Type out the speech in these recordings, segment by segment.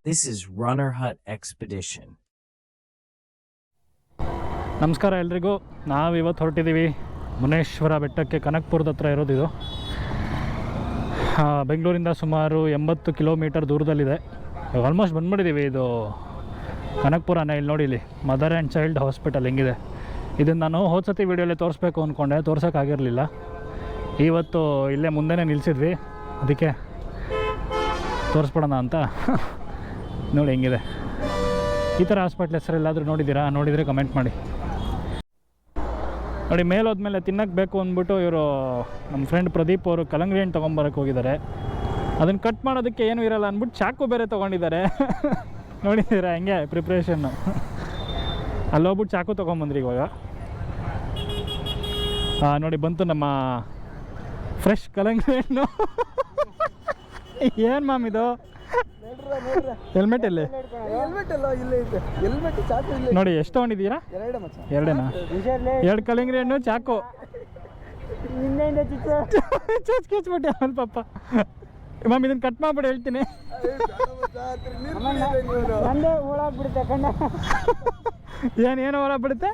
This is Runner Hut Expedition. ನಮಸ್ಕಾರ ಎಲ್ರಿಗೂ. ನಾವಿವತ್ತು ಹೊರಟಿದ್ದೀವಿ ಮುನೇಶ್ವರ ಬೆಟ್ಟಕ್ಕೆ. ಕನಕಪುರದ ಹತ್ರ ಇರೋದು ಇದು. ಬೆಂಗಳೂರಿಂದ ಸುಮಾರು 80 ಕಿಲೋಮೀಟರ್ ದೂರದಲ್ಲಿದೆ. ಆಲ್ಮೋಸ್ಟ್ ಬಂದ್ಬಿಟ್ಟಿದ್ದೀವಿ. ಇದು ಕನಕಪುರನೇ. ಇಲ್ಲಿ ನೋಡಿ, ಇಲ್ಲಿ ಮದರ್ ಆ್ಯಂಡ್ ಚೈಲ್ಡ್ ಹಾಸ್ಪಿಟಲ್ ಹೆಂಗಿದೆ. ಇದನ್ನು ನಾನು ಹೋದ ಸತಿ ವೀಡಿಯೋಲಿ ತೋರಿಸ್ಬೇಕು ಅಂದ್ಕೊಂಡೆ, ತೋರ್ಸೋಕ್ಕಾಗಿರಲಿಲ್ಲ. ಇವತ್ತು ಇಲ್ಲೇ ಮುಂದೆನೇ ನಿಲ್ಲಿಸಿದ್ವಿ, ಅದಕ್ಕೆ ತೋರಿಸ್ಬಿಡೋಣ ಅಂತ. ನೋಡಿ ಹೆಂಗಿದೆ. ಈ ಥರ ಹಾಸ್ಪಿಟ್ಲ್ ಹೆಸರು ಎಲ್ಲಾದರೂ ನೋಡಿದ್ದೀರಾ? ನೋಡಿದರೆ ಕಮೆಂಟ್ ಮಾಡಿ. ನೋಡಿ, ಮೇಲೋದ್ಮೇಲೆ ತಿನ್ನಕ್ಕೆ ಬೇಕು ಅಂದ್ಬಿಟ್ಟು ಇವರು ನಮ್ಮ ಫ್ರೆಂಡ್ ಪ್ರದೀಪ್ ಅವರು ಕಲ್ಲಂಗಡಿ ಹಣ್ಣು ತೊಗೊಂಬರಕ್ಕೆ ಹೋಗಿದ್ದಾರೆ. ಅದನ್ನು ಕಟ್ ಮಾಡೋದಕ್ಕೆ ಏನೂ ಇರೋಲ್ಲ ಅಂದ್ಬಿಟ್ಟು ಚಾಕು ಬೇರೆ ತೊಗೊಂಡಿದ್ದಾರೆ. ನೋಡಿದ್ದೀರಾ ಹೆಂಗೆ ಪ್ರಿಪ್ರೇಷನ್ನು? ಅಲ್ಲೋಗ್ಬಿಟ್ಟು ಚಾಕು ತೊಗೊಂಬಂದ್ರಿ ಇವಾಗ. ನೋಡಿ, ಬಂತು ನಮ್ಮ ಫ್ರೆಶ್ ಕಲ್ಲಂಗಡಿ ಹಣ್ಣು. ಏನು ಮ್ಯಾಮ್ ಇದು? ಹೆಲ್ಮೆಟ್ ಎಲ್ಲಿ? ನೋಡಿ, ಎಷ್ಟು ತೊಗೊಂಡಿದ್ದೀರಾ? ಎರಡೇನಾ? 2 ಕಲ್ಲಂಗಡಿ ಹಣ್ಣು, ಚಾಕು. ಚಚ್ಬಿಟ್ಟೆ ಆಮೇಲೆ ಪಾಪ. ಮ್ಯಾಮ್ ಇದನ್ನು ಕಟ್ ಮಾಡ್ಬಿಟ್ಟು ಹೇಳ್ತೀನಿ. ಏನು ಹೊರ ಬಿಡುತ್ತೆ?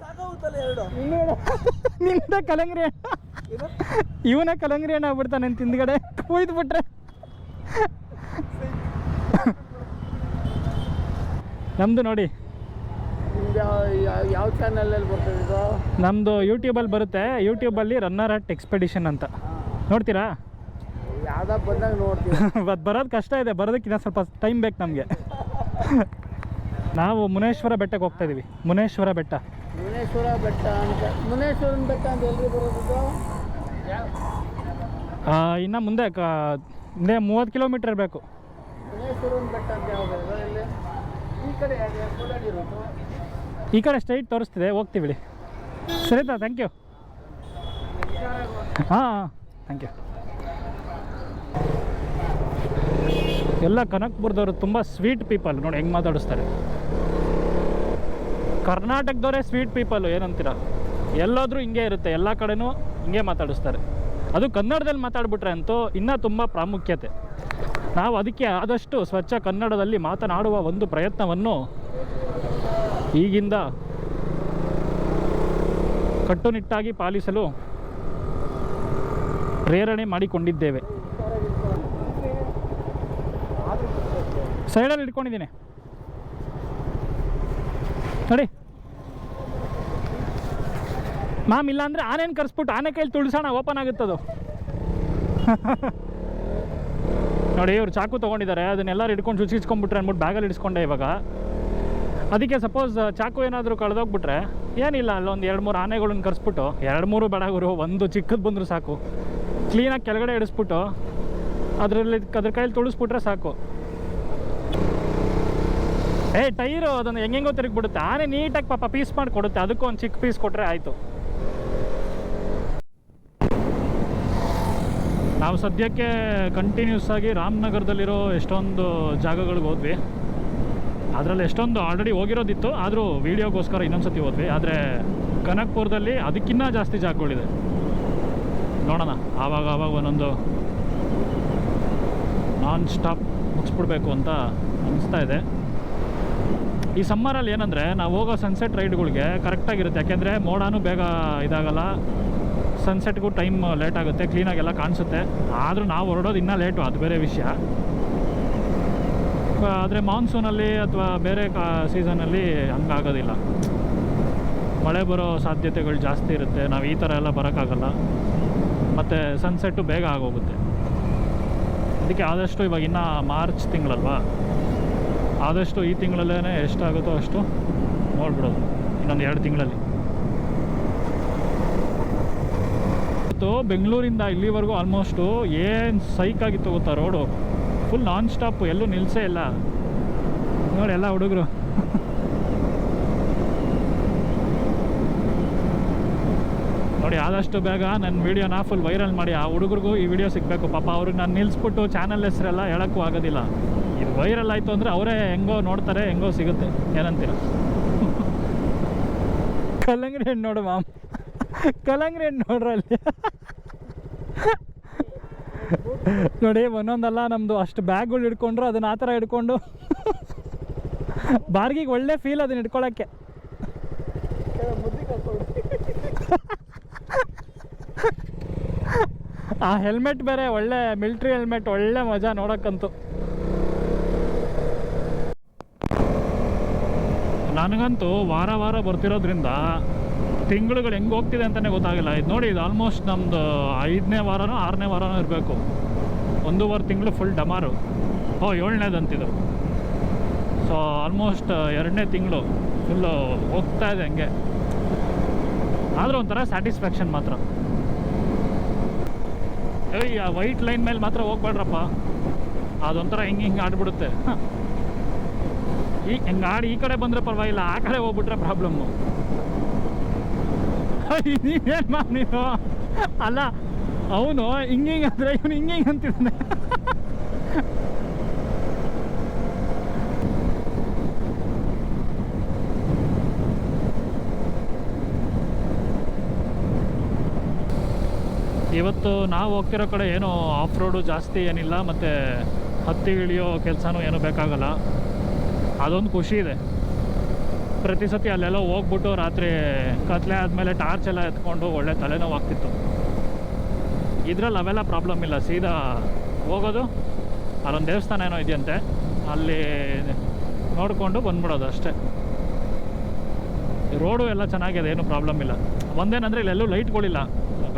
ನಿಂದ ಕಲ್ಲಂಗಡಿ ಹಣ್ಣು, ಇವನೇ ಕಲ್ಲಂಗಡಿ ಹಣ್ಣು ಆಗ್ಬಿಡ್ತಾನೆ ನನ್ನ ತಿಂದ್ಗಡೆ ಕೊಯ್ದು ಬಿಟ್ರೆ. ನಮ್ಮದು ನೋಡಿ, ಯಾವ ಚಾನಲಲ್ಲಿ ಬರ್ತದೆ ಇದು? ನಮ್ಮದು ಯೂಟ್ಯೂಬಲ್ಲಿ ಬರುತ್ತೆ. ಯೂಟ್ಯೂಬಲ್ಲಿ ರನ್ನರ್ ಹಟ್ ಎಕ್ಸ್ಪೆಡಿಷನ್ ಅಂತ ನೋಡ್ತೀರಾ? ಯಾವ್ದಾಗ ಬಂದಾಗ ನೋಡ್ತೀವಿ. ಅದು ಬರೋದು ಕಷ್ಟ ಇದೆ, ಬರೋದಕ್ಕಿಂತ ಸ್ವಲ್ಪ ಟೈಮ್ ಬೇಕು ನಮಗೆ. ನಾವು ಮುನೇಶ್ವರ ಬೆಟ್ಟಕ್ಕೆ ಹೋಗ್ತಾ ಇದ್ದೀವಿ. ಮುನೇಶ್ವರ ಬೆಟ್ಟ ಅಂತ ಮುನೇಶ್ವರನ ಬೆಟ್ಟ ಅಂತ ಎಲ್ಲಿ ಬರೋದು? ಇನ್ನು ಮುಂದೆ 30 ಕಿಲೋಮೀಟರ್ ಇರಬೇಕು. ಮುನೇಶ್ವರನ ಬೆಟ್ಟ ಅಂತ ಯಾವುದು? ಈ ಕಡೆ ಈ ಕಡೆ ಸ್ಟ್ರೈಟ್ ತೋರಿಸ್ತಿದೆ, ಹೋಗ್ತೀವಿ. ಸರಿತಾ? Thank you. ಹಾಂ, ಥ್ಯಾಂಕ್ ಯು. ಎಲ್ಲ ಕನಕಪುರದವರು ತುಂಬ ಸ್ವೀಟ್ ಪೀಪಲ್. ನೋಡಿ ಹೆಂಗೆ ಮಾತಾಡಿಸ್ತಾರೆ. ಕರ್ನಾಟಕದವರೇ ಸ್ವೀಟ್ ಪೀಪಲ್ಲು, ಏನಂತೀರ? ಎಲ್ಲಾದರೂ ಹಿಂಗೆ ಇರುತ್ತೆ, ಎಲ್ಲ ಕಡೆನೂ ಹಿಂಗೆ ಮಾತಾಡಿಸ್ತಾರೆ. ಅದು ಕನ್ನಡದಲ್ಲಿ ಮಾತಾಡ್ಬಿಟ್ರೆ ಅಂತೂ ಇನ್ನೂ ತುಂಬ ಪ್ರಾಮುಖ್ಯತೆ. ನಾವು ಅದಕ್ಕೆ ಆದಷ್ಟು ಸ್ವಚ್ಛ ಕನ್ನಡದಲ್ಲಿ ಮಾತನಾಡುವ ಒಂದು ಪ್ರಯತ್ನವನ್ನು ಈಗಿಂದ ಕಟ್ಟುನಿಟ್ಟಾಗಿ ಪಾಲಿಸಲು ಪ್ರೇರಣೆ ಮಾಡಿಕೊಂಡಿದ್ದೇವೆ. ಸೈಡಲ್ಲಿ ಇಟ್ಕೊಂಡಿದ್ದೀನಿ ನೋಡಿ ಮ್ಯಾಮ್. ಇಲ್ಲಾಂದರೆ ಆನೆನ ಕರೆಸ್ಬಿಟ್ಟು ಆನೆ ಕೈಲಿ ತುಳಿಸೋಣ, ಓಪನ್ ಆಗುತ್ತದು. ನೋಡಿ, ಇವ್ರು ಚಾಕು ತೊಗೊಂಡಿದ್ದಾರೆ. ಅದನ್ನೆಲ್ಲರೂ ಹಿಡ್ಕೊಂಡು ಚುಚ್ಚಿಸ್ಕೊಂಡ್ಬಿಟ್ರೆ ಅಂದ್ಬಿಟ್ಟು ಬ್ಯಾಗಲ್ಲಿ ಇಡಿಸ್ಕೊಂಡೆ ಇವಾಗ. ಅದಕ್ಕೆ ಸಪೋಸ್ ಚಾಕು ಏನಾದರೂ ಕಳೆದೋಗ್ಬಿಟ್ರೆ ಏನಿಲ್ಲ, ಅಲ್ಲೊಂದು 2-3 ಆನೆಗಳನ್ನ ಕರೆಸ್ಬಿಟ್ಟು, 2-3 ಬೇಡ ಗುರು, ಒಂದು ಚಿಕ್ಕದು ಬಂದರೂ ಸಾಕು, ಕ್ಲೀನಾಗಿ ಕೆಳಗಡೆ ಇಡಿಸ್ಬಿಟ್ಟು ಅದ್ರ ಕೈಲಿ ತುಳಿಸ್ಬಿಟ್ರೆ ಸಾಕು. ಟೈರು ಅದನ್ನು ಹೆಂಗೆಂಗೋ ತಿರುಗಿಬಿಡುತ್ತೆ. ಆನೆ ನೀಟಾಗಿ ಪಾಪ ಪೀಸ್ ಮಾಡಿ ಕೊಡುತ್ತೆ, ಅದಕ್ಕೂ ಒಂದು ಚಿಕ್ಕ ಪೀಸ್ ಕೊಟ್ಟರೆ ಆಯಿತು. ನಾವು ಸದ್ಯಕ್ಕೆ ಕಂಟಿನ್ಯೂಸ್ ಆಗಿ ರಾಮನಗರದಲ್ಲಿರೋ ಎಷ್ಟೊಂದು ಜಾಗಗಳಿಗೆ ಹೋದ್ವಿ. ಅದರಲ್ಲಿ ಎಷ್ಟೊಂದು ಆಲ್ರೆಡಿ ಹೋಗಿರೋದಿತ್ತು, ಆದರೂ ವೀಡಿಯೋಗೋಸ್ಕರ ಇನ್ನೊಂದು ಸತಿ ಹೋದ್ವಿ. ಆದರೆ ಕನಕಪುರದಲ್ಲಿ ಅದಕ್ಕಿಂತ ಜಾಸ್ತಿ ಜಾಗಗಳಿದೆ. ನೋಡೋಣ, ಆವಾಗ ಒಂದೊಂದು ನಾನ್ ಸ್ಟಾಪ್ ಮುಗಿಸ್ಬಿಡ್ಬೇಕು ಅಂತ ಅನಿಸ್ತಾ ಇದೆ. ಈ ಸಮ್ಮರಲ್ಲಿ ಏನಂದರೆ ನಾವು ಹೋಗೋ ಸನ್ಸೆಟ್ ರೈಡ್ಗಳಿಗೆ ಕರೆಕ್ಟಾಗಿರುತ್ತೆ. ಯಾಕೆಂದರೆ ಮೋಡನೂ ಬೇಗ ಇದಾಗಲ್ಲ, ಸನ್ಸೆಟ್ಗೂ ಟೈಮ್ ಲೇಟ್ ಆಗುತ್ತೆ, ಕ್ಲೀನಾಗೆಲ್ಲ ಕಾಣಿಸುತ್ತೆ. ಆದರೂ ನಾವು ಹೊರಡೋದು ಇನ್ನೂ ಲೇಟು, ಅದು ಬೇರೆ ವಿಷಯ. ಆದರೆ ಮಾನ್ಸೂನಲ್ಲಿ ಅಥವಾ ಬೇರೆ ಸೀಸನಲ್ಲಿ ಹಂಗಾಗೋದಿಲ್ಲ. ಮಳೆ ಬರೋ ಸಾಧ್ಯತೆಗಳು ಜಾಸ್ತಿ ಇರುತ್ತೆ. ನಾವು ಈ ಥರ ಎಲ್ಲ ಬರೋಕ್ಕಾಗಲ್ಲ. ಮತ್ತು ಸನ್ಸೆಟ್ಟು ಬೇಗ ಆಗೋಗುತ್ತೆ. ಅದಕ್ಕೆ ಆದಷ್ಟು ಇವಾಗ ಇನ್ನೂ ಮಾರ್ಚ್ ತಿಂಗಳಲ್ವಾ, ಆದಷ್ಟು ಈ ತಿಂಗಳಲ್ಲೇ ಎಷ್ಟಾಗುತ್ತೋ ಅಷ್ಟು ನೋಡ್ಬಿಡೋದು, ಇನ್ನೊಂದು 2 ತಿಂಗಳಲ್ಲಿ. ಬೆಂಗಳೂರಿಂದ ಇಲ್ಲಿವರೆಗೂ ಆಲ್ಮೋಸ್ಟು ಏನು ಸೈಕಾಗಿತ್ತು ಗೊತ್ತಾ? ರೋಡು ಫುಲ್ ನಾನ್ ಸ್ಟಾಪ್, ಎಲ್ಲೂ ನಿಲ್ಲಿಸೇ ಇಲ್ಲ. ನೋಡಿ ಎಲ್ಲ ಹುಡುಗರು ನೋಡಿ. ಆದಷ್ಟು ಬೇಗ ನನ್ನ ವೀಡಿಯೋನ ಫುಲ್ ವೈರಲ್ ಮಾಡಿ. ಆ ಹುಡುಗರಿಗೂ ಈ ವಿಡಿಯೋ ಸಿಗಬೇಕು. ಪಾಪ ಅವ್ರಿಗೆ ನಾನು ನಿಲ್ಲಿಸ್ಬಿಟ್ಟು ಚಾನಲ್ ಹೆಸರೆಲ್ಲ ಹೇಳೋಕ್ಕೂ ಆಗೋದಿಲ್ಲ. ಇದು ವೈರಲ್ ಆಯಿತು ಅಂದರೆ ಅವರೇ ಹೆಂಗೋ ನೋಡ್ತಾರೆ, ಹೆಂಗೋ ಸಿಗುತ್ತೆ. ಏನಂತೀರ? ಕಲ್ಲಂಗಡಿ ಹಣ್ಣು ನೋಡು ಮಾಮ್, ಕಲ್ಲಂಗಡಿ ಹಣ್ಣು ನೋಡ್ರಲ್ಲಿ. ನೋಡಿ ಒಂದೊಂದಲ್ಲ ನಮ್ಮದು ಅಷ್ಟು ಬ್ಯಾಗ್ಗಳು ಹಿಡ್ಕೊಂಡ್ರು ಅದನ್ನ ಆ ಥರ ಹಿಡ್ಕೊಂಡು ಬಾರ್ಗಿಗೆ ಒಳ್ಳೆ ಫೀಲ್ ಅದನ್ನ ಹಿಡ್ಕೊಳಕ್ಕೆ. ಆ ಹೆಲ್ಮೆಟ್ ಬೇರೆ ಒಳ್ಳೆ ಮಿಲ್ಟ್ರಿ ಹೆಲ್ಮೆಟ್, ಒಳ್ಳೆ ಮಜಾ ನೋಡೋಕ್ಕಂತೂ. ನನಗಂತೂ ವಾರ ವಾರ ಬರ್ತಿರೋದ್ರಿಂದ ತಿಂಗಳುಗಳು ಹೆಂಗೆ ಹೋಗ್ತಿದೆ ಅಂತಲೇ ಗೊತ್ತಾಗಿಲ್ಲ. ಇದು ನೋಡಿ, ಇದು ಆಲ್ಮೋಸ್ಟ್ ನಮ್ಮದು 5ನೇ ವಾರನೋ 6ನೇ ವಾರನೋ ಇರಬೇಕು. 1.5 ತಿಂಗಳು ಫುಲ್ ಡಮಾರು. 7ನೇದಂತಿದ್ದು. ಸೊ ಆಲ್ಮೋಸ್ಟ್ 2ನೇ ತಿಂಗಳು ಫುಲ್ಲು ಹೋಗ್ತಾ ಇದೆ ಹಂಗೆ. ಆದರೂ ಒಂಥರ ಸ್ಯಾಟಿಸ್ಫ್ಯಾಕ್ಷನ್ ಮಾತ್ರ. ಆ ವೈಟ್ ಲೈನ್ ಮೇಲೆ ಮಾತ್ರ ಹೋಗ್ಬೇಡ್ರಪ್ಪ, ಅದೊಂಥರ ಹಿಂಗೆ ಆಡ್ಬಿಡುತ್ತೆ. ಹಿಂಗೆ ಆಡಿ ಈ ಕಡೆ ಬಂದರೆ ಪರವಾಗಿಲ್ಲ, ಆ ಕಡೆ ಹೋಗ್ಬಿಟ್ರೆ ಪ್ರಾಬ್ಲಮ್ಮು. ನೀವೇನು ಮಾ ನೀನು ಅಲ್ಲ, ಅವನು ಹಿಂಗೆ ಅಂದರೆ ಇವನು ಹಿಂಗೆ ಅಂತಿದ್ದಾನೆ. ಇವತ್ತು ನಾವು ಹೋಗ್ತಿರೋ ಕಡೆ ಏನೋ ಆಫ್ ರೋಡು ಜಾಸ್ತಿ ಏನಿಲ್ಲ, ಮತ್ತು ಹತ್ತಿ ಇಳಿಯೋ ಕೆಲಸನೂ ಏನೂ ಬೇಕಾಗಲ್ಲ. ಅದೊಂದು ಖುಷಿ ಇದೆ. ಪ್ರತಿ ಸತಿ ಅಲ್ಲೆಲ್ಲ ಹೋಗ್ಬಿಟ್ಟು ರಾತ್ರಿ ಕತ್ಲೆ ಆದಮೇಲೆ ಟಾರ್ಚ್ ಎಲ್ಲ ಎತ್ಕೊಂಡು ಒಳ್ಳೆ ತಲೆನೋವು ಆಗ್ತಿತ್ತು. ಇದರಲ್ಲಿ ಅವೆಲ್ಲ ಪ್ರಾಬ್ಲಮ್ ಇಲ್ಲ. ಸೀದಾ ಹೋಗೋದು, ಅಲ್ಲೊಂದು ದೇವಸ್ಥಾನ ಏನೋ ಇದೆಯಂತೆ, ಅಲ್ಲಿ ನೋಡಿಕೊಂಡು ಬಂದ್ಬಿಡೋದು ಅಷ್ಟೇ. ರೋಡು ಎಲ್ಲ ಚೆನ್ನಾಗಿದೆ, ಏನೂ ಪ್ರಾಬ್ಲಮ್ ಇಲ್ಲ. ಒಂದೇನಂದರೆ ಇಲ್ಲೆಲ್ಲೂ ಲೈಟ್ಗಳಿಲ್ಲ.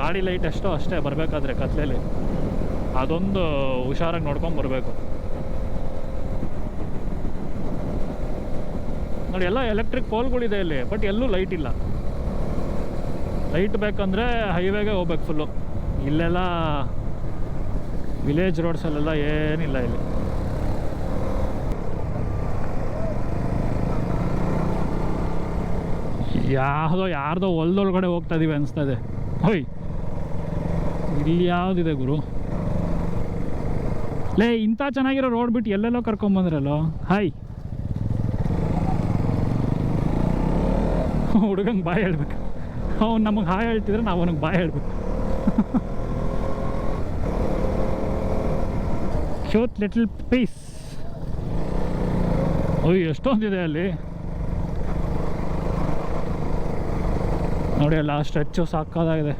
ಗಾಡಿ ಲೈಟ್ ಎಷ್ಟೋ ಅಷ್ಟೇ ಬರಬೇಕಾದ್ರೆ ಕತ್ಲೆಯಲ್ಲಿ. ಅದೊಂದು ಹುಷಾರಾಗಿ ನೋಡ್ಕೊಂಡು ಬರಬೇಕು. ನೋಡಿ, ಎಲ್ಲ ಎಲೆಕ್ಟ್ರಿಕ್ ಪೋಲ್ಗಳಿದೆ ಇಲ್ಲಿ, ಬಟ್ ಎಲ್ಲೂ ಲೈಟ್ ಇಲ್ಲ. ಲೈಟ್ ಬೇಕಂದರೆ ಹೈವೇಗೆ ಹೋಗ್ಬೇಕು ಫುಲ್ಲು. ಇಲ್ಲೆಲ್ಲ ವಿಲೇಜ್ ರೋಡ್ಸಲ್ಲೆಲ್ಲ ಏನಿಲ್ಲ ಇಲ್ಲಿ. ಯಾರ್ದೋ ಹೊಲದೊಳಗಡೆ ಹೋಗ್ತಾ ಇದೀವಿ ಅನಿಸ್ತದೆ. ಹೋಯ್, ಇಲ್ಲಿ ಯಾವುದಿದೆ ಗುರು? ಲೇ, ಇಂಥ ಚೆನ್ನಾಗಿರೋ ರೋಡ್ ಬಿಟ್ಟು ಎಲ್ಲೆಲ್ಲೋ ಕರ್ಕೊಂಬಂದ್ರಲ್ಲೋ. ಹಾಯ್, ಹುಡುಗಂಗೆ ಬಾಯ್ ಹೇಳ್ಬೇಕು. ಅವ್ನು ನಮಗೆ ಹಾಯ್ ಹೇಳ್ತಿದ್ರೆ ನಾವು ಅವನಿಗೆ ಬಾಯ್ ಹೇಳ್ಬೇಕು. Cute little piece. ಓಯ್, ಎಷ್ಟೊಂದಿದೆ ಅಲ್ಲಿ ನೋಡಿ. ಎಲ್ಲ ಸ್ಟ್ರೆಚ್ಚು ಸಾಕಾಗಿದೆ.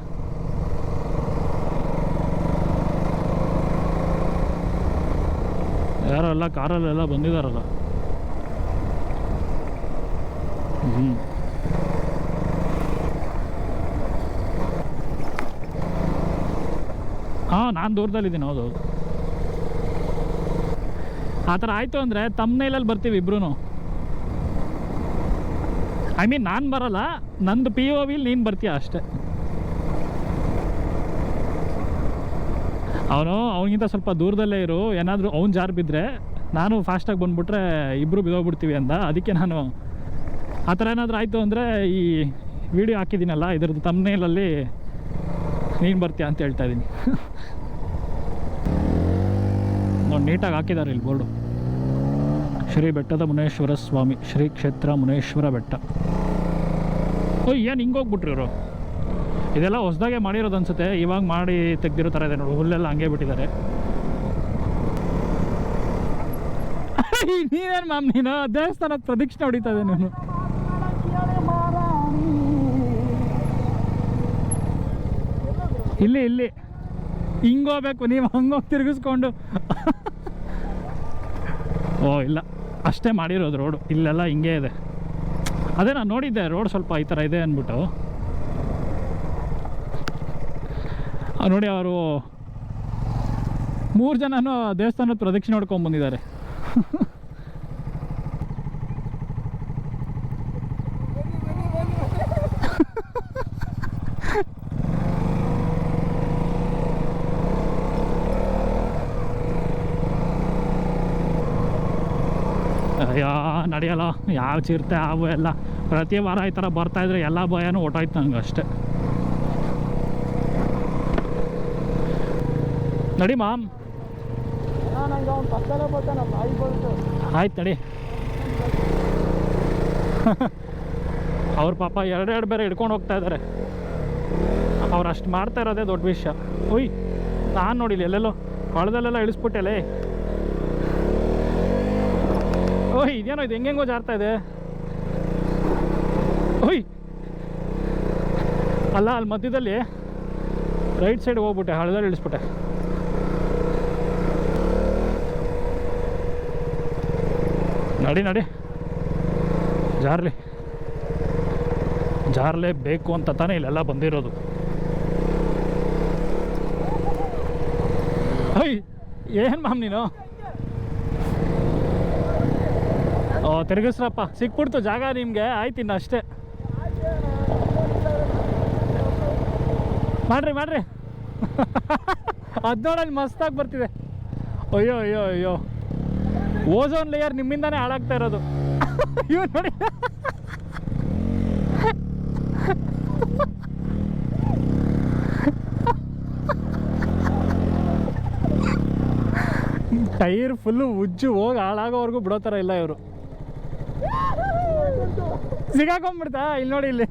ಯಾರೋ ಎಲ್ಲ ಕಾರಲ್ಲೆಲ್ಲ ಬಂದಿದ್ದಾರಲ್ಲ. ಹಾಂ, ನಾನು ದೂರದಲ್ಲಿದ್ದೀನಿ. ಹೌದು, ಆ ಥರ ಆಯಿತು ಅಂದರೆ ತಮ್ನೇಲಲ್ಲಿ ಬರ್ತೀವಿ ಇಬ್ರು. ಐ ಮೀನ್, ನಾನು ಬರಲ್ಲ, ನಂದು POVಲಿ ನೀನು ಬರ್ತೀಯ ಅಷ್ಟೆ. ಅವನಿಗಿಂತ ಸ್ವಲ್ಪ ದೂರದಲ್ಲೇ ಇರು. ಏನಾದರೂ ಅವ್ನು ಜಾರು ಬಿದ್ದರೆ ನಾನು ಫಾಸ್ಟಾಗಿ ಬಂದುಬಿಟ್ರೆ ಇಬ್ಬರು ಬಿದ್ದೋಗ್ಬಿಡ್ತೀವಿ ಅಂದ. ಅದಕ್ಕೆ ನಾನು ಆ ಥರ ಏನಾದರೂ ಆಯಿತು ಅಂದರೆ ಈ ವಿಡಿಯೋ ಹಾಕಿದ್ದೀನಲ್ಲ, ಇದ್ರದ್ದು ತಮ್ನೇಲಲ್ಲಿ ನೀನು ಬರ್ತೀಯ ಅಂತ ಹೇಳ್ತಾ ಇದ್ದೀನಿ. ನೋಡಿ, ನೀಟಾಗಿ ಹಾಕಿದ್ದಾರೆ ಇಲ್ಲಿ ಬೋರ್ಡು. ಶ್ರೀ ಬೆಟ್ಟದ ಮುನೇಶ್ವರ ಸ್ವಾಮಿ, ಶ್ರೀ ಕ್ಷೇತ್ರ ಮುನೇಶ್ವರ ಬೆಟ್ಟ. ಓಯ್, ಏನು ಹಿಂಗೆ ಹೋಗ್ಬಿಟ್ರಿ ಇವರು? ಇದೆಲ್ಲ ಹೊಸದಾಗೆ ಮಾಡಿರೋದು ಅನ್ಸುತ್ತೆ. ಇವಾಗ ಮಾಡಿ ತೆಗ್ದಿರೋ ಥರ ಇದೆ ನೋಡಿ. ಹುಲ್ಲೆಲ್ಲ ಹಂಗೆ ಬಿಟ್ಟಿದ್ದಾರೆ. ನೀನೇನು ಮ್ಯಾಮ್, ನೀನು ದೇವಸ್ಥಾನದ ಪ್ರದಕ್ಷಿಣೆ ಹೊಡಿತಾ ಇದೆ ನೀನು. ಇಲ್ಲಿ ಹಿಂಗೆ ಹೋಗ್ಬೇಕು, ನೀವು ಹಂಗೋಗಿ ತಿರುಗಿಸ್ಕೊಂಡು. ಓ ಇಲ್ಲ, ಅಷ್ಟೇ ಮಾಡಿರೋದು ರೋಡು. ಇಲ್ಲೆಲ್ಲ ಹಿಂಗೆ ಇದೆ. ಅದೇ ನಾನು ನೋಡಿದ್ದೆ ರೋಡ್ ಸ್ವಲ್ಪ ಈ ಥರ ಇದೆ ಅಂದ್ಬಿಟ್ಟು. ನೋಡಿ, ಅವರು 3 ಜನನೂ ದೇವಸ್ಥಾನದ ಪ್ರದಕ್ಷಿಣೆ ಹೊಡ್ಕೊಂಡು ಬಂದಿದ್ದಾರೆ. ಅಯ್ಯೋ, ನಡೆಯಲ್ಲ. ಯಾವ ಚಿರತೆ ಅವು ಎಲ್ಲ ಪ್ರತಿ ವಾರ ಈ ಥರ ಬರ್ತಾಯಿದ್ರೆ ಎಲ್ಲ ಭಯನೂ ಹೊಟ್ಟೋಯ್ತು ನಂಗೆ ಅಷ್ಟೇ. ನಡಿ ಮಾಮ್. ಆಯ್ತು ನಡಿ. ಅವ್ರ ಪಾಪ ಎರಡು ಬೇರೆ ಹಿಡ್ಕೊಂಡು ಹೋಗ್ತಾ ಇದ್ದಾರೆ. ಅವ್ರು ಅಷ್ಟು ಮಾಡ್ತಾ ಇರೋದೇ ದೊಡ್ಡ ವಿಷಯ. ಓಯ್, ನಾನು ನೋಡಿಲ್ಲ ಎಲ್ಲೆಲ್ಲೋ ಕೊಳದಲ್ಲೆಲ್ಲ ಇಳಿಸ್ಬಿಟ್ಟೆಲೇ. ಓಯ್ ಇದೇನೋ ಇದು ಹೆಂಗೆಂಗೋ ಜಾರ್ತಾ ಇದೆ. ಓಯ್ ಅಲ್ಲ, ಅಲ್ಲಿ ಮಧ್ಯದಲ್ಲಿ ರೈಟ್ ಸೈಡ್ ಹೋಗ್ಬಿಟ್ಟೆ, ಹಳ್ಳದಲ್ಲಿ ಇಳಿಸ್ಬಿಟ್ಟೆ. ನಡಿ ನಡಿ, ಜಾರಲೇಬೇಕು ಅಂತ ತಾನೇ ಇಲ್ಲೆಲ್ಲ ಬಂದಿರೋದು. ಅಯ್ಯ ಏನು ಮಾಮ್ ನೀನು? ಓ ತಿರುಗಿಸ್ರಪ್ಪ, ಸಿಕ್ಬಿಡ್ತು ಜಾಗ ನಿಮಗೆ. ಆಯ್ತು ಇನ್ನು ಅಷ್ಟೇ. ಮಾಡ್ರಿ ಅದು ನೋಡಲ್ಲಿ ಮಸ್ತಾಗಿ ಬರ್ತಿದೆ. ಅಯ್ಯೋ ಅಯ್ಯೋ ಅಯ್ಯೋ, ಓಝೋನ್ ಲೇಯರ್ ನಿಮ್ಮಿಂದಾನೇ ಹಾಳಾಗ್ತಾ ಇರೋದು. ಇವ್ ನೋಡಿ, ಟೈರ್ ಫುಲ್ಲು ಉಜ್ಜು ಹೋಗಿ ಹಾಳಾಗೋವರೆಗೂ ಬಿಡೋ ಥರ ಇಲ್ಲ ಇವರು. ಸಿಗಾಕೊಂಡ್ಬಿಡ್ತಾ ಇಲ್ಲಿ ನೋಡಿ, ಇಲ್ಲಿ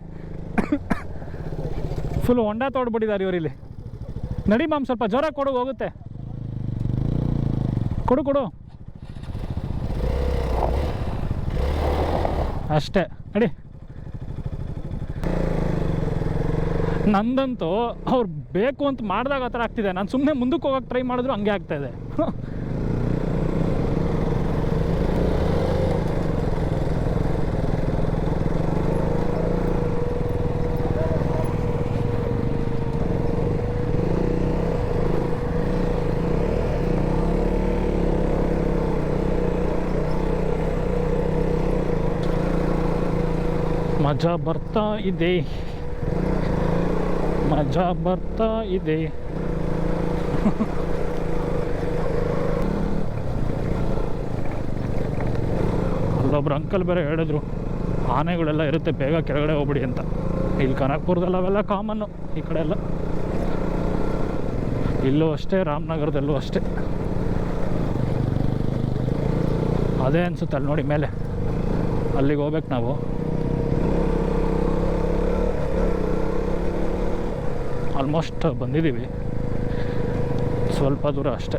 ಫುಲ್ ಹೊಂಡ ತೋಡ್ಬಿಟ್ಟಿದ್ದಾರೆ ಇವರು ಇಲ್ಲಿ. ನಡಿ ಮಾಮ್, ಸ್ವಲ್ಪ ಜೋರಾಗಿ ಕೊಡು, ಹೋಗುತ್ತೆ. ಕೊಡು ಅಷ್ಟೇ, ನಡಿ. ನಂದಂತೂ ಅವ್ರು ಬೇಕು ಅಂತ ಮಾಡಿದಾಗ ಆ ಥರ ಆಗ್ತಿದೆ. ನಾನು ಸುಮ್ಮನೆ ಮುಂದಕ್ಕೆ ಹೋಗೋಕೆ ಟ್ರೈ ಮಾಡಿದ್ರು ಹಂಗೆ ಆಗ್ತಾಯಿದೆ. ಮಜಾ ಬರ್ತಾ ಇದೆ. ಅಲ್ಲೊಬ್ರು ಅಂಕಲ್ ಬೇರೆ ಹೇಳಿದ್ರು, ಆನೆಗಳೆಲ್ಲ ಇರುತ್ತೆ, ಬೇಗ ಕೆಳಗಡೆ ಹೋಗ್ಬಿಡಿ ಅಂತ. ಇಲ್ಲಿ ಕನಕಪುರದಲ್ಲಿ ಅವೆಲ್ಲ ಕಾಮನ್ನು, ಈ ಕಡೆ ಎಲ್ಲ. ಇಲ್ಲೂ ಅಷ್ಟೇ, ರಾಮನಗರದಲ್ಲೂ ಅಷ್ಟೇ. ಅದೇ ಅನಿಸುತ್ತೆ ಅಲ್ಲಿ ನೋಡಿ ಮೇಲೆ, ಅಲ್ಲಿಗೆ ಹೋಗ್ಬೇಕು ನಾವು. ಆಲ್ಮೋಸ್ಟ್ ಬಂದಿದ್ದೀವಿ, ಸ್ವಲ್ಪ ದೂರ ಅಷ್ಟೇ.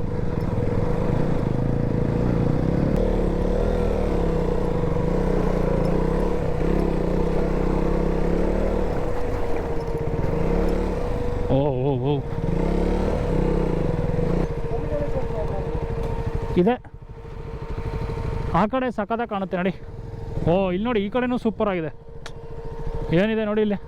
ಓ ಇದೆ, ಆ ಕಡೆ ಸಖತ್ತಾಗಿ ಕಾಣುತ್ತೆ ನೋಡಿ. ಓ ಇಲ್ಲಿ ನೋಡಿ, ಈ ಕಡೆನೂ ಸೂಪರ್ ಆಗಿದೆ. ಏನಿದೆ ನೋಡಿ ಇಲ್ಲಿ.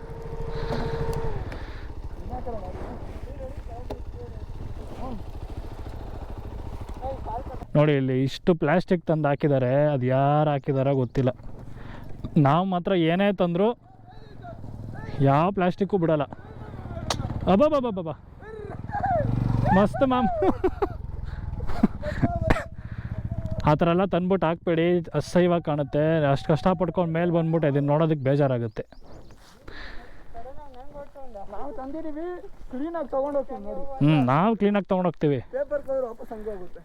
ನೋಡಿ ಇಲ್ಲಿ ಇಷ್ಟು ಪ್ಲಾಸ್ಟಿಕ್ ತಂದು ಹಾಕಿದ್ದಾರೆ. ಅದು ಯಾರು ಹಾಕಿದಾರೋ ಗೊತ್ತಿಲ್ಲ. ನಾವು ಮಾತ್ರ ಏನೇ ತಂದರೂ ಯಾವ ಪ್ಲಾಸ್ಟಿಕ್ಕು ಬಿಡೋಲ್ಲ. ಅಬ್ಬಬ್ಬಬ್ಬಬ್ಬ, ಮಸ್ತ್ ಮ್ಯಾಮ್. ಆ ಥರ ಎಲ್ಲ ತಂದ್ಬಿಟ್ಟು ಹಾಕ್ಬೇಡಿ, ಅಸಹ್ಯವಾಗಿ ಕಾಣುತ್ತೆ. ಅಷ್ಟು ಕಷ್ಟಪಟ್ಕೊಂಡು ಮೇಲೆ ಬಂದ್ಬಿಟ್ಟು ಇದನ್ನು ನೋಡೋದಕ್ಕೆ ಬೇಜಾರಾಗುತ್ತೆ. ನಾವು ತಂದಿದ್ದೀವಿ, ಕ್ಲೀನಾಗಿ ತೊಗೊಂಡೋಗ್ತೀವಿ ನೋಡಿ. ನಾವು ಕ್ಲೀನಾಗಿ ತೊಗೊಂಡೋಗ್ತೀವಿ. ಪೇಪರ್ ಕವರ್ ವಾಪಸ್ ಹಂಗೆ ಆಗುತ್ತೆ,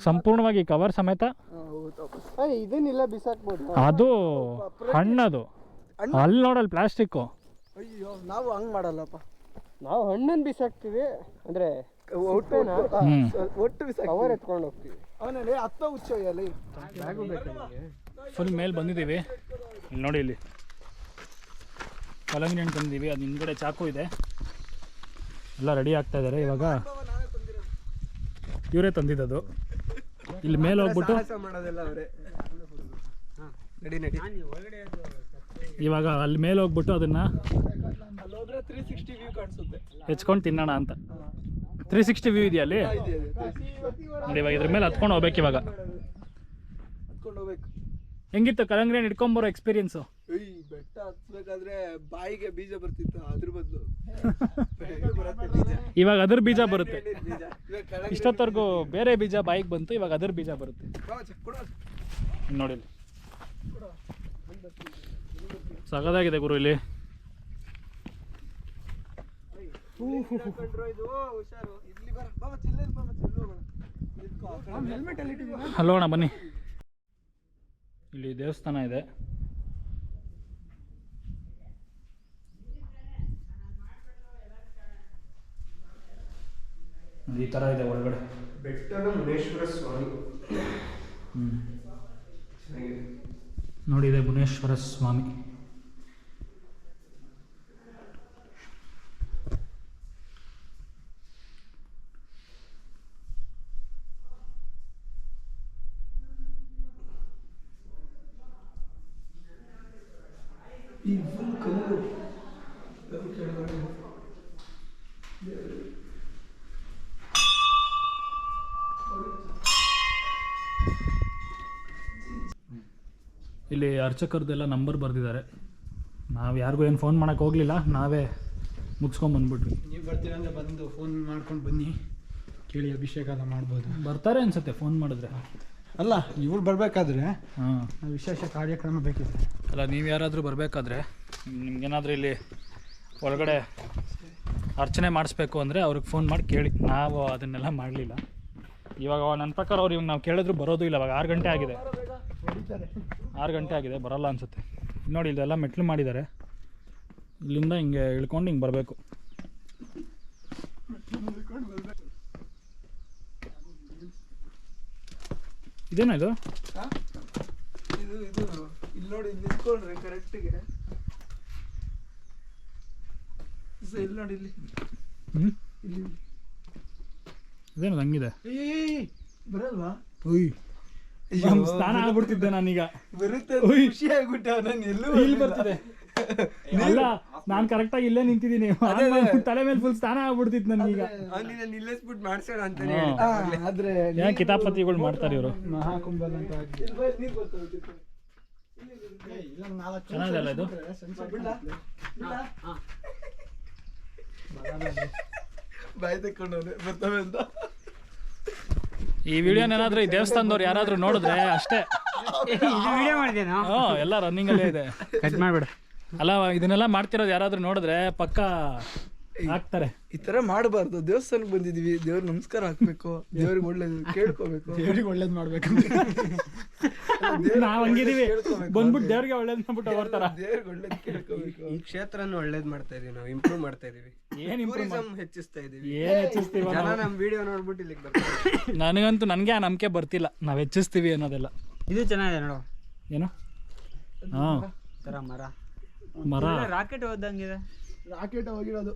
ಸಂಪೂರ್ಣವಾಗಿ ಕವರ್ ಸಮೇತ. ಇದನ್ನೆಲ್ಲ ಬಿಸಾಕ್ಬೋದು. ಅದು ಹಣ್ಣದು, ಅಲ್ಲಿ ನೋಡಲ್ಲಿ ಪ್ಲಾಸ್ಟಿಕ್ಕು. ಅಯ್ಯೋ, ನಾವು ಹಂಗೆ ಮಾಡಲ್ಲಪ್ಪ. ನಾವು ಹಣ್ಣನ್ನು ಬಿಸಾಕ್ತೀವಿ, ಅಂದರೆ ಒಟ್ಟು ಬಿಸಾಕಿ ಕವರ್ ಎತ್ಕೊಂಡು ಹೋಗ್ತೀವಿ. ಅವನಲ್ಲಿ ಹತ್ತ ಹುಚ್ಚಲ್ಲಿ ಬ್ಯಾಗು ಬೇಕು. ಫುಲ್ ಮೇಲೆ ಬಂದಿದ್ದೀವಿ. ಇಲ್ಲಿ ನೋಡಿ, ಇಲ್ಲಿ ಕಲ್ಲಂಗಡಿ ಹಣ್ಣು ತಂದಿದ್ದೀವಿ. ಅದು ಹಿಂದ್ಗಡೆ ಚಾಕು ಇದೆ, ಎಲ್ಲ ರೆಡಿ ಆಗ್ತಾ ಇದ್ದಾರೆ. ಇವಾಗ ಇವರೇ ತಂದಿದ್ದದು. ಇಲ್ಲಿ ಮೇಲೆ ಹೋಗ್ಬಿಟ್ಟು ಇವಾಗ ಅಲ್ಲಿ ಮೇಲೆ ಹೋಗ್ಬಿಟ್ಟು ಅದನ್ನು ಹೆಚ್ಕೊಂಡು ತಿನ್ನೋಣ ಅಂತ. 360 ವ್ಯೂ ಇದೆಯಾ ಅಲ್ಲಿ ನೋಡಿ. ಇವಾಗ ಇದ್ರ ಮೇಲೆ ಹತ್ಕೊಂಡು ಹೋಗ್ಬೇಕು. ಇವಾಗ ಹೆಂಗಿತ್ತು ಕಲ್ಲಂಗಡಿ ಹಣ್ಣು ಹಿಡ್ಕೊಂಬರೋ ಎಕ್ಸ್ಪೀರಿಯನ್ಸು? ಬೆಟ್ಟ ಹತ್ಬೇಕಾದ್ರೆ ಬಾಯಿಗೆ ಬೀಜ ಬರ್ತಿತ್ತು, ಅದ್ರ ಬದಲು ಇವಾಗ ಅದ್ರ ಬೀಜ ಬರುತ್ತೆ. ಇಷ್ಟೊತ್ತವರೆಗೂ ಬೇರೆ ಬೀಜ ಬಾಯಿಗೆ ಬಂತು, ಇವಾಗ ಅದ್ರ ಬೀಜ ಬರುತ್ತೆ ನೋಡಿ. ಸಗದಾಗಿದೆ ಗುರು ಇಲ್ಲಿ. ಅಲ್ಲೋಣ ಬನ್ನಿ. ಇಲ್ಲಿ ದೇವಸ್ಥಾನ ಇದೆ. ಈ ಥರ ಇದೆ ಒಳಗಡೆ. ಬೆಟ್ಟದ ಮುನೇಶ್ವರ ಸ್ವಾಮಿ. ನೋಡಿ, ಇದೆ ಮುನೇಶ್ವರ ಸ್ವಾಮಿ. ಈ ಫುಲ್ ಕಲ್ಲು ಕೆಳಗಡೆ ಇಲ್ಲಿ ಅರ್ಚಕರದೆಲ್ಲ ನಂಬರ್ ಬರೆದಿದ್ದಾರೆ. ನಾವು ಯಾರಿಗೂ ಏನು ಫೋನ್ ಮಾಡೋಕ್ಕೆ ಹೋಗಲಿಲ್ಲ, ನಾವೇ ಮುಗಿಸ್ಕೊಂಬಂದ್ಬಿಟ್ವಿ. ನೀವು ಬರ್ತೀರ ಅಂದರೆ ಬಂದು ಫೋನ್ ಮಾಡ್ಕೊಂಡು ಬನ್ನಿ, ಕೇಳಿ ಅಭಿಷೇಕ ಎಲ್ಲ ಮಾಡ್ಬೋದು. ಬರ್ತಾರೆ ಅನ್ಸುತ್ತೆ ಫೋನ್ ಮಾಡಿದ್ರೆ. ಅಲ್ಲ, ಇವ್ರು ಬರಬೇಕಾದ್ರೆ ಹಾಂ, ವಿಶೇಷ ಕಾರ್ಯಕ್ರಮ ಬೇಕಿದೆ. ಅಲ್ಲ, ನೀವು ಯಾರಾದರೂ ಬರಬೇಕಾದ್ರೆ ನಿಮ್ಗೇನಾದರೂ ಇಲ್ಲಿ ಒಳಗಡೆ ಅರ್ಚನೆ ಮಾಡಿಸ್ಬೇಕು ಅಂದರೆ ಅವ್ರಿಗೆ ಫೋನ್ ಮಾಡಿ ಕೇಳಿ. ನಾವು ಅದನ್ನೆಲ್ಲ ಮಾಡಲಿಲ್ಲ. ಇವಾಗ ನನ್ನ ಪ್ರಕಾರ ಅವ್ರು ಇವಾಗ ನಾವು ಕೇಳಿದ್ರು ಬರೋದು ಇಲ್ಲ. ಇವಾಗ 6 ಗಂಟೆ ಆಗಿದೆ. 6 ಗಂಟೆ ಆಗಿದೆ, ಬರೋಲ್ಲ ಅನಿಸುತ್ತೆ. ನೋಡಿ, ಇದೆಲ್ಲ ಮೆಟ್ಲು ಮಾಡಿದ್ದಾರೆ. ಇಲ್ಲಿಂದ ಹಿಂಗೆ ಇಳ್ಕೊಂಡು ಹಿಂಗೆ ಬರಬೇಕು. ಇದೇನಾ ಇದು? ಇದು ಇಲ್ಲಿ ನೋಡಿ, ಇಲ್ಲಿ ನಿಂತ್ಕೊಂಡ್ರೆ ಕರೆಕ್ಟಿಗೆ. ಇಲ್ಲಿ ನೋಡಿ, ಇಲ್ಲಿ ಇಲ್ಲಿ ಇದೇನು ಹಂಗಿದೆ? ಬರಲ್ವಾ? ಸ್ನಾನ ಆಗ್ಬಿಡ್ತಿದ್ದೆ ನಾನೀಗ. ಬರುತ್ತೆ, ಖುಷಿ ಆಗ್ಬಿಟ್ಟೆ. ನಾನು ಎಲ್ಲೂ ಇಲ್ಲಿ ಬರ್ತಿದೆ. ಅಲ್ಲ, ನಾನು ಕರೆಕ್ಟಾಗಿ ಇಲ್ಲೇ ನಿಂತಿದ್ದೀನಿ. ತಲೆ ಮೇಲೆ ಫುಲ್ ಸ್ನಾನ ಆಗ್ಬಿಡ್ತಿತ್ತು ನನಗೀಗ. ನಿಲ್ಲಿಸ್ಬಿಟ್ಟು ಮಾಡ್ಸೋಣ ಅಂತ. ಆದ್ರೆ ಏನ್ ಕಿತಾಪತಿಗಳು ಮಾಡ್ತಾರೆ ಇವರು. ಮಹಾಕುಂಭಲ್ ಅಂತ ಚೆನ್ನಾಗಿದೆಲ್ಲ ಇದು. ಬಾಯ್ ತಕೊಂಡವ್ರೆ ಬರ್ತವೆ ಅಂತ. ಈ ವಿಡಿಯೋನೇನಾದ್ರೂ ಈ ದೇವಸ್ಥಾನದವ್ರು ಯಾರಾದ್ರೂ ನೋಡಿದ್ರೆ ಅಷ್ಟೇ. ವಿಡಿಯೋ ಮಾಡಿದೇನಾ? ಎಲ್ಲ ರನ್ನಿಂಗ್ ಅಲ್ಲೇ ಇದೆ. ಕಟ್ ಮಾಡ್ಬೇಡ. ಅಲ್ಲ, ಇದನ್ನೆಲ್ಲ ಮಾಡ್ತಿರೋದು ಯಾರಾದ್ರೂ ನೋಡಿದ್ರೆ ಪಕ್ಕ ಹಾಕ್ತಾರೆ. ಈ ತರ ಮಾಡಬಾರ್ದು. ದೇವಸ್ಥಾನಕ್ಕೆ ಬಂದಿದೀವಿ, ದೇವ್ರ ನಮಸ್ಕಾರ ಹಾಕ್ಬೇಕು, ದೇವ್ರಿಗೆ ಒಳ್ಳೇದು ಕೇಳ್ಕೋಬೇಕು, ದೇವ್ರಿಗೆ ಒಳ್ಳೇದ್ ಮಾಡ್ಬೇಕು. ನಾವ್ ಹಂಗಿದೀವಿ, ಬಂದ್ಬಿಟ್ಟು ದೇವ್ರಿಗೆ ಒಳ್ಳೇದ್ ಮಾಡ್ಬಿಟ್ಟು ಬರ್ತಾರ. ದೇವ್ರಿಗೆ ಒಳ್ಳೇದ್ ಕೇಳ್ಕೋಬೇಕು. ಈ ಕ್ಷೇತ್ರನ ಒಳ್ಳೇದ್ ಮಾಡ್ತಾ ಇದೀವಿ, ನಾವು ಇಂಪ್ರೂವ್ ಮಾಡ್ತಾ ಇದೀವಿ. ಏನ್ ಟೂರಿಸಂ ಹೆಚ್ಚಿಸ್ತಾ ಇದೀವಿ. ಏನ್ ಹೆಚ್ಚಿಸ್ತೀವಿ? ಜನ ನಮ್ ವಿಡಿಯೋ ನೋಡ್ಬಿಟ್ಟು ಇಲ್ಲಿಗೆ ಬರ್ತಾರೆ. ನನಗಂತೂ ನನ್ಗೆ ಆ ನಂಬಿಕೆ ಬರ್ತಿಲ್ಲ ನಾವ್ ಹೆಚ್ಚಿಸ್ತೀವಿ ಅನ್ನೋದೆಲ್ಲ. ಇದು ಚೆನ್ನಾಗಿದೆ ನೋಡು. ಏನು? ಹಾ, ತರ ಮರ ರಾಕೆಟ್ ಹೋದಂಗಿದೆ. ರಾಕೆಟ್ ಹೋಗಿರೋದು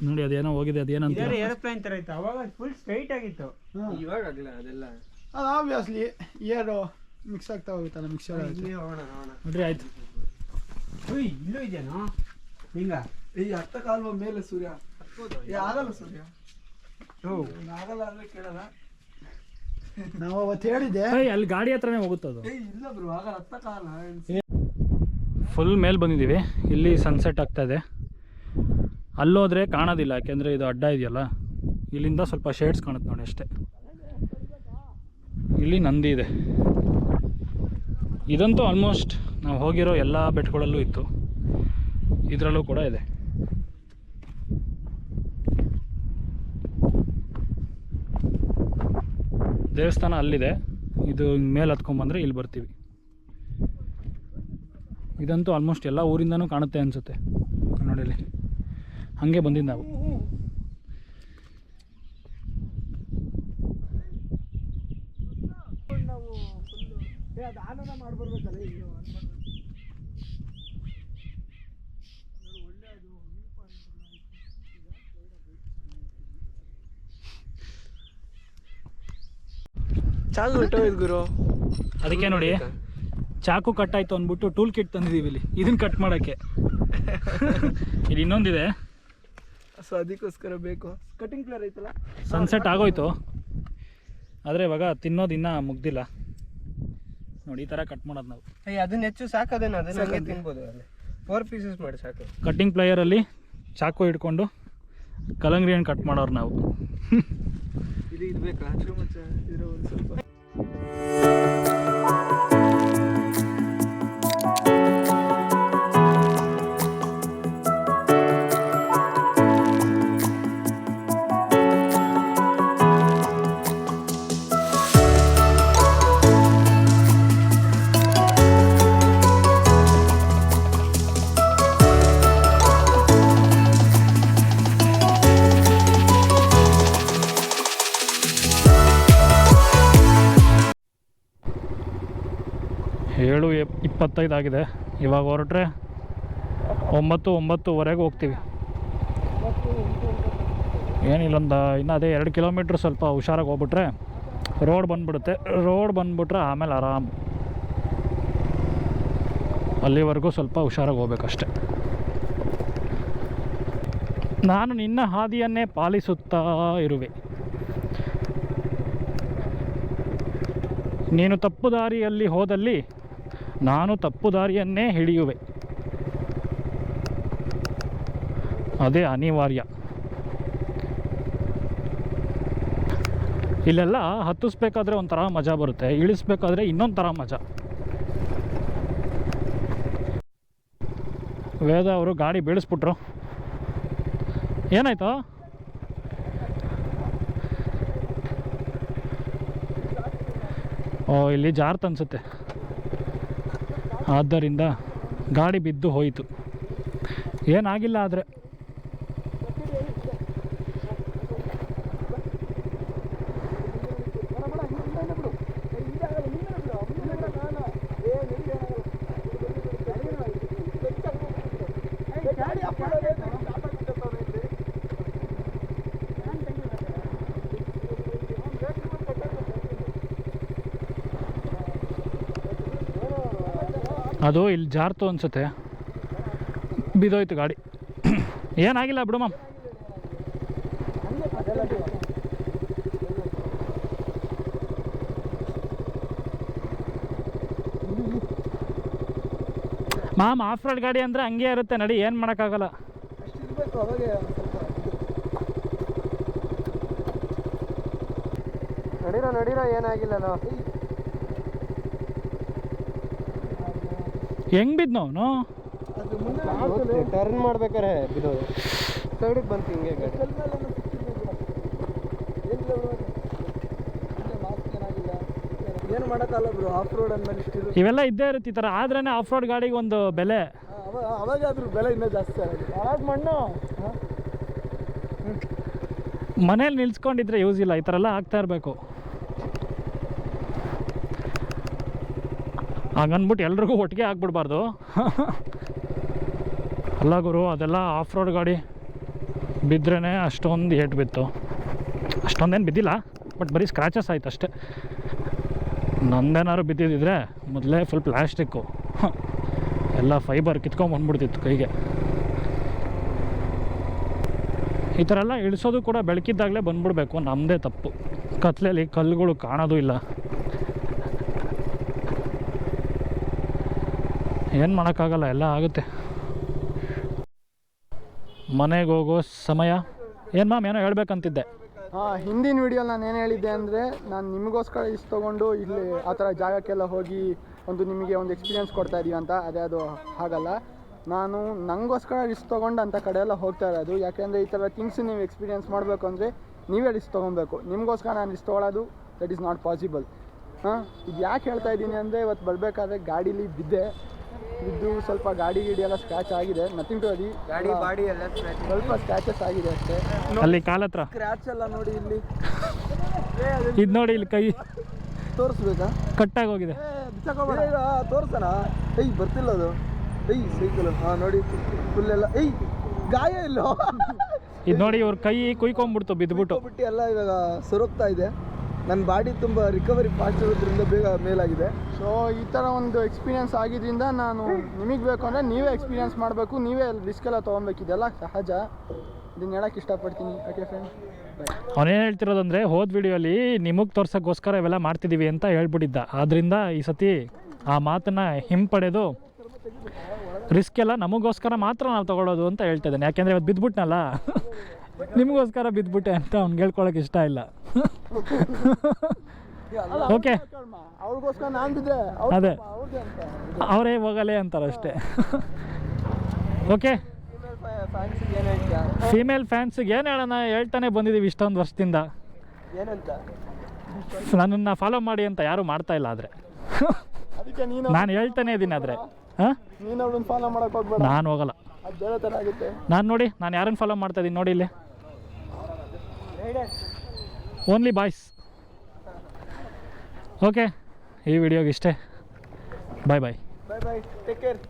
ನೋಡಿ, ಅದೇನೋ ಹೋಗಿದೆ. ಅದೇನಂತ ಏರೋಪ್ಲೇನ್ ತರ ಇತ್ತು. ಅವಾಗ ಫುಲ್ ಸ್ಟ್ರೈಟ್ ಆಗಿತ್ತು. ಇವಾಗ ಆಗಲ್ಲ ಅದೆಲ್ಲ. ಅದು ಆಬ್ವಿಯಸ್ಲಿ ಏರೋ ಮಿಕ್ಸ್ ಆಗ್ತಾ ಹೋಗುತ್ತಲ್ಲ. ಮಿಕ್ಸರ್ ಇಲ್ಲಿ ಹೋಗೋಣ ನೋಡ್ರಿ. ಆಯ್ತು. ಇಲ್ಲೂ ಇದೆಯಾ ಹಿಂಗ? ಈ ಹತ್ತ ಕಾಲುವ ಮೇಲೆ ಸೂರ್ಯ ಆಗಲ್ಲ. ಸೂರ್ಯ ಆಗಲ್ಲ ಅಂದ್ರೆ ಕೇಳಲ್ಲ. ನಾವು ಅವತ್ತು ಹೇಳಿದ್ದೆ, ಅಲ್ಲಿ ಗಾಡಿ ಹತ್ರನೇ ಹೋಗುತ್ತದು. ಇಲ್ಲ ಬ್ರೋ, ಆಗಲ್ಲ. ಹತ್ತ ಕಾಲ ಫುಲ್ ಮೇಲೆ ಬಂದಿದ್ದೀವಿ. ಇಲ್ಲಿ ಸನ್ಸೆಟ್ ಆಗ್ತಾ ಇದೆ. ಅಲ್ಲೋದ್ರೆ ಕಾಣೋದಿಲ್ಲ, ಯಾಕೆಂದರೆ ಇದು ಅಡ್ಡ ಇದೆಯಲ್ಲ. ಇಲ್ಲಿಂದ ಸ್ವಲ್ಪ ಶೇಡ್ಸ್ ಕಾಣುತ್ತೆ ನೋಡಿ ಅಷ್ಟೇ. ಇಲ್ಲಿ ನಂದಿ ಇದೆ. ಇದಂತೂ ಆಲ್ಮೋಸ್ಟ್ ನಾವು ಹೋಗಿರೋ ಎಲ್ಲ ಬೆಟ್ಟಗಳಲ್ಲೂ ಇತ್ತು, ಇದರಲ್ಲೂ ಕೂಡ ಇದೆ. ದೇವಸ್ಥಾನ ಅಲ್ಲಿದೆ. ಇದು ಮೇಲೆ ಹತ್ಕೊಂಡ್ಬಂದರೆ ಇಲ್ಲಿ ಬರ್ತೀವಿ. ಇದಂತೂ ಆಲ್ಮೋಸ್ಟ್ ಎಲ್ಲ ಊರಿಂದನೂ ಕಾಣುತ್ತೆ ಅನಿಸುತ್ತೆ ನೋಡಿ. ಇಲ್ಲಿ ಹಾಗೆ ಬಂದಿದ್ದು ನಾವು. ಚಾಕು ಹೊಟ್ಟೋಯ್ತು ಗುರು. ಅದಕ್ಕೆ ನೋಡಿ, ಚಾಕು ಕಟ್ಟಾಯ್ತು ಅಂದ್ಬಿಟ್ಟು ಟೂಲ್ ಕಿಟ್ ತಂದಿದ್ದೀವಿ ಇಲ್ಲಿ, ಇದನ್ನ ಕಟ್ ಮಾಡೋಕ್ಕೆ. ಇಲ್ಲಿ ಇನ್ನೊಂದಿದೆ, ಸೊ ಅದಕ್ಕೋಸ್ಕರ ಬೇಕು. ಕಟಿಂಗ್ ಪ್ಲೇಯರ್ ಐತಲ್ಲ. ಸನ್ಸೆಟ್ ಆಗೋಯ್ತು, ಆದರೆ ಇವಾಗ ತಿನ್ನೋದು ಇನ್ನೂ ಮುಗ್ದಿಲ್ಲ ನೋಡಿ. ಈ ಥರ ಕಟ್ ಮಾಡೋದು ನಾವು. ಅದನ್ನ ಹೆಚ್ಚು ಸಾಕದೇನು, ಅದನ್ನ ತಿನ್ಬೋದು. 4 ಪೀಸಸ್ ಮಾಡಿ ಸಾಕು. ಕಟ್ಟಿಂಗ್ ಪ್ಲೇಯರಲ್ಲಿ ಚಾಕು ಹಿಡ್ಕೊಂಡು ಕಲ್ಲಂಗಡಿ ಹಣ್ಣು ಕಟ್ ಮಾಡೋರು ನಾವು. ಇದು ಬೇಕಾ ಚುಮಚ? ಇರೋ ಒಂದು ಸ್ವಲ್ಪ 7:25 ಆಗಿದೆ. ಇವಾಗ ಹೊರಟ್ರೆ 9-9:30 ಹೋಗ್ತೀವಿ. ಏನಿಲ್ಲ, ಇನ್ನು ಅದೇ 2 ಕಿಲೋಮೀಟ್ರ್ ಸ್ವಲ್ಪ ಹುಷಾರಾಗಿ ಹೋಗ್ಬಿಟ್ರೆ ರೋಡ್ ಬಂದುಬಿಡುತ್ತೆ. ರೋಡ್ ಬಂದುಬಿಟ್ರೆ ಆಮೇಲೆ ಆರಾಮ್. ಅಲ್ಲಿವರೆಗೂ ಸ್ವಲ್ಪ ಹುಷಾರಾಗಿ ಹೋಗ್ಬೇಕಷ್ಟೆ. ನಾನು ನಿನ್ನ ಹಾದಿಯನ್ನೇ ಪಾಲಿಸುತ್ತಾ ಇರುವೆ, ನೀನು ತಪ್ಪು ದಾರಿಯಲ್ಲಿ ಹೋದಲ್ಲಿ ನಾನು ತಪ್ಪು ದಾರಿಯನ್ನೇ ಹಿಡಿಯುವೆ. ಅದೇ ಅನಿವಾರ್ಯ. ಇಲ್ಲೆಲ್ಲ ಹತ್ತಿಸ್ಬೇಕಾದ್ರೆ ಒಂಥರ ಮಜಾ ಬರುತ್ತೆ, ಇಳಿಸ್ಬೇಕಾದ್ರೆ ಇನ್ನೊಂದು ಥರ ಮಜಾ. ವೇದ ಅವರು ಗಾಡಿ ಬೀಳಿಸ್ಬಿಟ್ರು. ಏನಾಯ್ತು? ಇಲ್ಲಿ ಜಾರ್ತ್ ಅನಿಸುತ್ತೆ, ಆದ್ದರಿಂದ ಗಾಡಿ ಬಿದ್ದು ಹೋಯಿತು. ಏನಾಗಿಲ್ಲ ಆದರೆ. ಅದು ಇಲ್ಲಿ ಜಾರ್ತು ಅನಿಸುತ್ತೆ, ಬಿದ್ದೋಯ್ತು ಗಾಡಿ. ಏನಾಗಿಲ್ಲ ಬಿಡು ಮಾಮ್. ಮಾಮ್ ಆಫ್ ರೋಡ್ ಗಾಡಿ ಅಂದರೆ ಹಂಗೆ ಇರುತ್ತೆ, ನಡಿ, ಏನು ಮಾಡೋಕ್ಕಾಗಲ್ಲ. ನಡೀರೋ ಏನಾಗಿಲ್ಲಲ್ಲ. ಹೆಂಗೆ ಬಿದ್ದು ಅವನು? ಟರ್ನ್ ಮಾಡ್ಬೇಕಾರೆ ಬಿದ್ದೋದು, ಸೈಡಿಗೆ ಬಂತು ಹಿಂಗೆ ಗಾಡಿ. ಏನು ಮಾಡೋಕ್ಕಲ್ಲ ಬ್ರೋ, ಆಫ್ ರೋಡ್ ಅಂದಮೇಲೆ ಇಷ್ಟಿಲ್ಲ. ಇವೆಲ್ಲ ಇದ್ದೇ ಇರುತ್ತೆ ಈ ಥರ, ಆದ್ರೇ ಆಫ್ ರೋಡ್ ಗಾಡಿಗೆ ಒಂದು ಬೆಲೆ. ಅವಾಗ ಅದ್ರ ಬೆಲೆ ಇನ್ನೂ ಜಾಸ್ತಿ ಆಗಿದೆ. ಯಾವ್ದು ಮಣ್ಣು ಮನೇಲಿ ನಿಲ್ಸ್ಕೊಂಡಿದ್ರೆ ಯೂಸ್ ಇಲ್ಲ, ಈ ಥರ ಎಲ್ಲ ಆಗ್ತಾ ಇರಬೇಕು. ಹಾಗನ್ಬಿಟ್ಟು ಎಲ್ರಿಗೂ ಒಟ್ಟಿಗೆ ಆಗ್ಬಿಡ್ಬಾರ್ದು. ಅಲ್ಲ ಗುರು, ಅದೆಲ್ಲ ಆಫ್ ರೋಡ್ ಗಾಡಿ ಬಿದ್ರೇ ಅಷ್ಟೊಂದು ಏಟು ಬಿತ್ತು. ಅಷ್ಟೊಂದೇನು ಬಿದ್ದಿಲ್ಲ, ಬಟ್ ಬರೀ ಸ್ಕ್ರ್ಯಾಚಸ್ ಆಯ್ತು ಅಷ್ಟೇ. ನಂದೇನಾದ್ರು ಬಿದ್ದಿದ್ದರೆ ಮೊದಲೇ ಫುಲ್ ಪ್ಲ್ಯಾಸ್ಟಿಕ್ಕು, ಎಲ್ಲ ಫೈಬರ್ ಕಿತ್ಕೊಂಡ್ಬಂದ್ಬಿಡ್ತಿತ್ತು ಕೈಗೆ. ಈ ಥರ ಎಲ್ಲ ಇಳಿಸೋದು ಕೂಡ ಬೆಳಕಿದ್ದಾಗಲೇ ಬಂದ್ಬಿಡ್ಬೇಕು, ನಮ್ಮದೇ ತಪ್ಪು. ಕತ್ಲೆಯಲ್ಲಿ ಕಲ್ಲುಗಳು ಕಾಣೋದು ಇಲ್ಲ, ಏನು ಮಾಡೋಕ್ಕಾಗಲ್ಲ, ಎಲ್ಲ ಆಗುತ್ತೆ. ಮನೆಗೆ ಹೋಗೋ ಸಮಯ. ಏನು ಮಾಮ್, ಏನೋ ಹೇಳ್ಬೇಕಂತಿದ್ದೆ. ಹಿಂದಿನ ವಿಡಿಯೋಲಿ ನಾನು ಏನು ಹೇಳಿದ್ದೆ ಅಂದರೆ, ನಾನು ನಿಮಗೋಸ್ಕರ ಇಷ್ಟು ತೊಗೊಂಡು ಇಲ್ಲಿ ಆ ಥರ ಜಾಗಕ್ಕೆಲ್ಲ ಹೋಗಿ ನಿಮಗೆ ಒಂದು ಎಕ್ಸ್ಪೀರಿಯೆನ್ಸ್ ಕೊಡ್ತಾ ಇದ್ದೀವಿ ಅಂತ. ಅದು ಹಾಗಲ್ಲ, ನಾನು ನನಗೋಸ್ಕರ ರಿಸ್ಕ್ ತೊಗೊಂಡು ಅಂಥ ಕಡೆ ಎಲ್ಲ ಹೋಗ್ತಾ ಇರೋದು. ಯಾಕೆಂದರೆ ಈ ಥರ ಥಿಂಗ್ಸ್ ನೀವು ಎಕ್ಸ್ಪೀರಿಯೆನ್ಸ್ ಮಾಡಬೇಕು ಅಂದರೆ ನೀವೇ ರಿಸ್ಕ್ ತೊಗೊಬೇಕು. ನಿಮಗೋಸ್ಕರ ನಾನು ರಿಸ್ಕ್ ತೊಗೊಳ್ಳೋದು ದಟ್ ಈಸ್ ನಾಟ್ ಪಾಸಿಬಲ್. ಇದು ಯಾಕೆ ಹೇಳ್ತಾ ಇದ್ದೀನಿ ಅಂದರೆ, ಇವತ್ತು ಬರಬೇಕಾದ್ರೆ ಗಾಡೀಲಿ ಬಿದ್ದು ಸ್ವಲ್ಪ ಗಾಡಿ ಎಲ್ಲ ಸ್ಕ್ರ್ಯಾಚ್ ಆಗಿದೆ. ನಥಿಂಗ್ ಟು ವರಿ, ಗಾಡಿ ಬಾಡಿ ಎಲ್ಲ ಸ್ವಲ್ಪ ಸ್ಕ್ರ್ಯಾಚಸ್ ಆಗಿದೆ ಅಷ್ಟೇ. ಅಲ್ಲಿ ಕಾಲ ಹತ್ರ ಸ್ಕ್ರ್ಯಾಚ್ ಎಲ್ಲ ನೋಡಿ, ಇಲ್ಲಿ ಇದು ನೋಡಿ, ಇಲ್ಲಿ ಕೈ ತೋರಿಸ್ಬೇಕಾ? ಕಟ್ಟಾಗಿ ಹೋಗಿದೆ. ತೋರ್ಸಣ? ಬರ್ತಿಲ್ಲ ಅದು. ಸೈಕಲ್ ನೋಡಿ ಫುಲ್ ಎಲ್ಲ ಗಾಯ ಇಲ್ಲ. ಇದು ನೋಡಿ, ಇವ್ರ ಕೈ ಕುಯ್ಕೊಂಡ್ಬಿಡ್ತು, ಬಿದ್ದುಬಿಟ್ಟು ಎಲ್ಲ ಇವಾಗ ಸೊರಗ್ತಾ ಇದೆ. ನನ್ನ ಬಾಡಿ ತುಂಬ ರಿಕವರಿ ಫಾಸ್ಟ್ ಇರೋದ್ರಿಂದ ಬೇಗ ಮೇಲಾಗಿದೆ. ಸೊ ಈ ಥರ ಒಂದು ಎಕ್ಸ್ಪೀರಿಯೆನ್ಸ್ ಆಗಿದ್ದರಿಂದ ನಾನು ನಿಮಗೆ ಬೇಕು ಅಂದರೆ ನೀವೇ ಎಕ್ಸ್ಪೀರಿಯೆನ್ಸ್ ಮಾಡಬೇಕು, ನೀವೇ ರಿಸ್ಕ್ ಎಲ್ಲ ತೊಗೊಬೇಕು. ಇದೆಲ್ಲ ಸಹಜ, ಇದನ್ನ ಹೇಳೋಕ್ಕೆ ಇಷ್ಟಪಡ್ತೀನಿ. ಓಕೆ ಫ್ರೆಂಡ್, ಅವನೇನು ಹೇಳ್ತಿರೋದಂದರೆ, ಹೋದ ವಿಡಿಯೋಲಿ ನಿಮಗೆ ತೋರ್ಸೋಕ್ಕೋಸ್ಕರ ಇವೆಲ್ಲ ಮಾಡ್ತಿದ್ದೀವಿ ಅಂತ ಹೇಳ್ಬಿಟ್ಟಿದ್ದ. ಆದ್ದರಿಂದ ಈ ಸತಿ ಆ ಮಾತನ್ನು ಹಿಂಪಡೆದು ರಿಸ್ಕ್ ಎಲ್ಲ ನಮಗೋಸ್ಕರ ಮಾತ್ರ ನಾವು ತೊಗೊಳ್ಳೋದು ಅಂತ ಹೇಳ್ತಿದ್ದಾನೆ. ಯಾಕೆಂದರೆ ಇವತ್ತು ಬಿದ್ದುಬಿಟ್ನಲ್ಲ, ನಿಮಗೋಸ್ಕರ ಬಿದ್ದುಬಿಟ್ಟೆ ಅಂತ ಅವ್ನಿಗೆ ಹೇಳ್ಕೊಳಕ್ಕೆ ಇಷ್ಟ ಇಲ್ಲ. ಓಕೆ, ಅವ್ರಿಗೋಸ್ಕರ ನಾನು ಬಿದ್ದರೆ ಅದೇ ಅವರೇ ಹೋಗಲೇ ಅಂತಾರೆ ಅಷ್ಟೇ. ಓಕೆ, ಫೀಮೇಲ್ ಫ್ಯಾನ್ಸಿಗೆ ಏನು ಹೇಳೋಣ, ಹೇಳ್ತಾನೆ ಬಂದಿದ್ದೀವಿ ಇಷ್ಟೊಂದು ವರ್ಷದಿಂದ. ಏನಂತ ನನ್ನನ್ನು ಫಾಲೋ ಮಾಡಿ ಅಂತ ಯಾರೂ ಮಾಡ್ತಾ ಇಲ್ಲ. ಆದರೆ ಅದಕ್ಕೆ ನಾನು ಹೇಳ್ತಾನೆ ಇದ್ದೀನಿ. ಆದರೆ ಹಾಂ, ನೀನು ಅವ್ರನ್ನ ಫಾಲೋ ಮಾಡೋಕೆ ಹೋಗ್ಬೇಡ, ನಾನು ಹೋಗಲ್ಲ. ಅದು ಬೇರೆ ಥರ ಆಗುತ್ತೆ. ನಾನು ನೋಡಿ, ನಾನು ಯಾರನ್ನು ಫಾಲೋ ಮಾಡ್ತಾ ಇದ್ದೀನಿ ನೋಡಿ, ಇಲ್ಲಿ ಓನ್ಲಿ ಬಾಯ್ಸ್. ಓಕೆ, ಈ ವಿಡಿಯೋಗೆ ಇಷ್ಟೇ. ಬಾಯ್ ಬಾಯ್. ಬಾಯ್ ಬಾಯ್, ಟೇಕ್ ಕೇರ್.